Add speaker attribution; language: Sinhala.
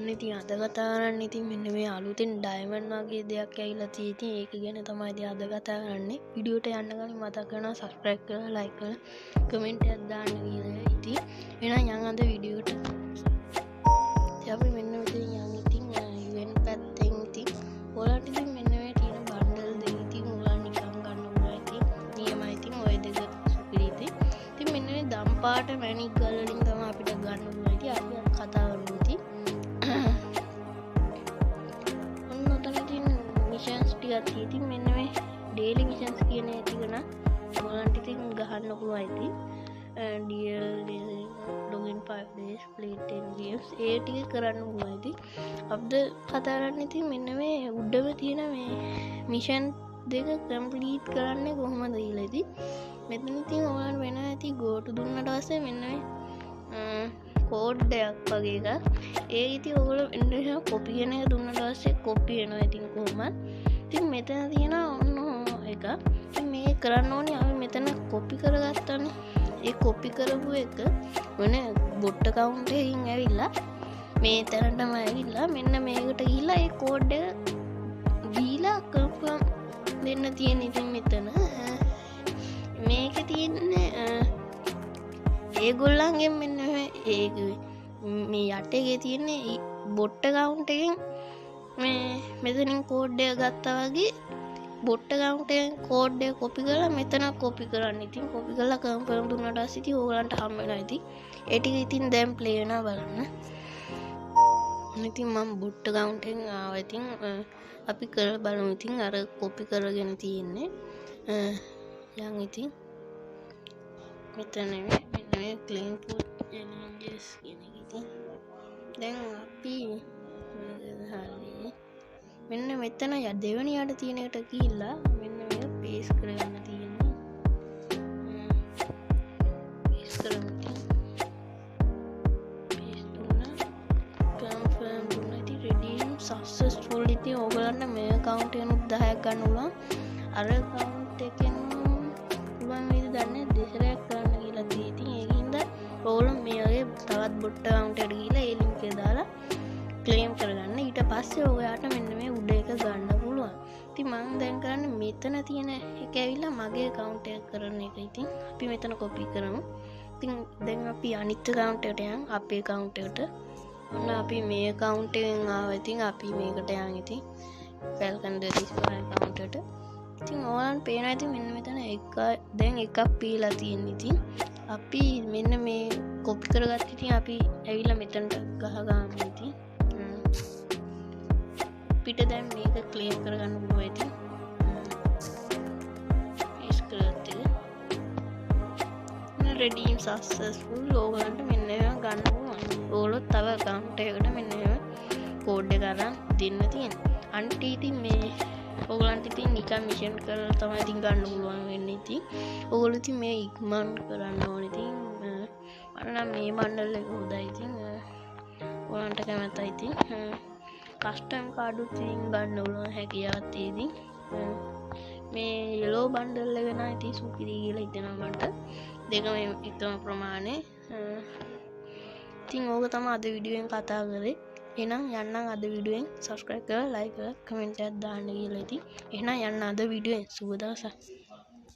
Speaker 1: ඉතින් අද කතා කරන්නේ ඉතින් මෙන්න මේ අලුතෙන් ඩයමන්ඩ් වගේ දෙයක් ඇවිල්ලා තියෙයි. ඉතින් ඒක ගැන තමයි ඉතින් අද කතා කරන්නේ. වීඩියෝට යන්න කලින් මතක් කරනවා subscribe කරලා like කරලා comment එකක් දාන්න කියලා. ඉතින් එහෙනම් යන් අද වීඩියෝට. ඉතින් අපි මෙන්න මෙතන යන් ඉතින් UN පැත්තෙන් ඉතින් ඔයාලට ඉතින් මෙන්න මේ තියෙන බන්ඩල් දෙක ඉතින් ඔයාලා නිකන් ගන්න ඕනේ. ඉතින් නියමයි ඉතින් ඔය දෙක සුපිරි ඉතින්. ඉතින් මෙන්න මේ දම් පාට මැණික් ගල් වලින් තමයි අපිට ගන්න ඕනේ. ඉතින් අපි කතා කරමු ඉතින්. ඉතින් මෙන්න මේ ඩේලි මිෂන්ස් කියන එකන ඔයාලන්ට ඉතින් ගහන්න පුළුවන් ඉතින් login 5 days play 10 games ඒ ටික කරන්න පුළුවන් ඉතින් අපිට කතා කරන්න ඉතින් මෙන්න මේ උඩම තියෙන මේ මිෂන් දෙක කම්ප්ලීට් කරන්නේ කොහොමද කියලා ඉතින් මෙතන ඉතින් ඔයාලට වෙන ඇති go to දුන්නට පස්සේ මෙන්න මේ කෝඩ් එකක් වගේ එකක් ඒක ඉතින් ඔයගොල්ලෝ එන්න කොපි කියන එක දුන්නට පස්සේ කොපි වෙනවා ඉතින් කොහොමද ඉතින් මෙතන තියෙන ඔන්න එක ඉතින් මේ කරන්න ඕනේ අපි මෙතන කොපි කරගත්තානේ ඒ කොපි කරපු එක වෙන බොට් account එකකින් ඇවිල්ලා මේ තැනටම ඇවිල්ලා මෙන්න මේකට ගිහිල්ලා ඒ කෝඩ් එක දීලා කන්ෆර්ම් දෙන්න තියෙන ඉතින් මෙතන මේකේ තියෙන්නේ ඒගොල්ලන්ගෙන් මෙන්න ඒක මේ යට එකේ තියෙන්නේ බොට් account එකෙන් මේ මෙතනින් කෝඩ් එක ගත්තා වගේ බොට් account එකෙන් කෝඩ් එක කොපි කරලා මෙතන කොපි කරන්න. ඉතින් කොපි කරලා කන්ෆර්ම් දුන්නාට පස්සේ ඉතින් ඕගලන්ට හම් වෙනවා. ඉතින් ඒ ටික ඉතින් දැන් ප්ලේ වෙනවා බලන්න. ඉතින් මම බොට් account එකෙන් ආවා. ඉතින් අපි කරලා බලමු. ඉතින් අර කොපි කරගෙන තියෙන්නේ යන් ඉතින් මෙතන මෙන්න මේ claim for challenges කියන එක ඉතින් දැන් අපි මෙන්න මෙතන දෙවෙනි යට තියෙන එකට ගිහිල්ලා මෙන්න මේක පේස්ට් කරගන්න තියෙනවා. පේස්ට් කරමු. පේස්ට් දුන්නා. කන්ෆර්ම් දුන්නා. ඉතින් redeem successful ඉතින් ඕගලන්ට මේ account එකෙන් 10ක් ගන්න පුළුවන්. අර account එකෙන් පුළුවන් වේද දන්නේ දෙසරයක් කරන්න කියලා තියෙයි. ඉතින් ඒකින්ද ඕගොල්ලෝ මේ වගේ තවත් bot account එකට ගිහිල්ලා ඒ link එක දාලා ක්ලේම් කරගන්න. ඊට පස්සේ ඔයාට මෙන්න මේ උඩ එක ගන්න පුළුවන්. ඉතින් මම දැන් කරන්නේ මෙතන තියෙන එක ඇවිල්ලා මගේ account එක කරන එක. ඉතින් අපි මෙතන copy කරමු. ඉතින් දැන් අපි අනිත් account එකට යන් අපේ account එකට. ඔන්න අපි මේ account එකෙන් ආවා. ඉතින් අපි මේකට යන් ඉතින් Falcon the Display account එකට. ඉතින් ඔයාලන්ට පේනවා ඉතින් මෙන්න මෙතන එක දැන් එකක් පීලා තියෙන. ඉතින් අපි මෙන්න මේ copy කරගත්ත ඉතින් අපි ඇවිල්ලා මෙතනට ගහගමු ඉතින් පිට දැන් මේක ක්ලේම් කරගන්න පුළුවන් ඉතින් පේස්ට් කරගත්තා. redeem successful ඕගලන්ට මෙන්න මේවා ගන්න පුළුවන්. ඕගොල්ලෝ තව account එකකට මෙන්න මේවා කෝඩ් එක අරන් දෙන්න තියෙනවා. අනිත් ඉතින් මේ ඕගලන්ට ඉතින් නිකන් මිෂන් කරලා තමයි ඉතින් ගන්න පුළුවන් වෙන්නේ. ඉතින් ඕගොල්ලෝ ඉතින් මේ ඉක්මන් කරන්න ඕනේ. ඉතින් මම නම් මේ බන්ඩල් එක හොදයි. ඉතින් ඕගලන්ට කැමතියි ඉතින් කස්ටම් කාඩුත් ඉතින් ගන්න පුළුවන් හැකියාවක් තියෙදී මේ yellow bundle එක නම් ඉතින් සුපිරි කියලා හිතෙනවා මට. දෙකම එකම ප්‍රමාණය. ඉතින් ඕක තමයි අද වීඩියෝෙන් කතා කරේ. එහෙනම් යන්නම් අද වීඩියෝෙන් subscribe කරලා like කරලා comment එකක් දාන්න කියලා ඉතින්. එහෙනම් යන්න අද වීඩියෝෙන් සුබ දවසක්.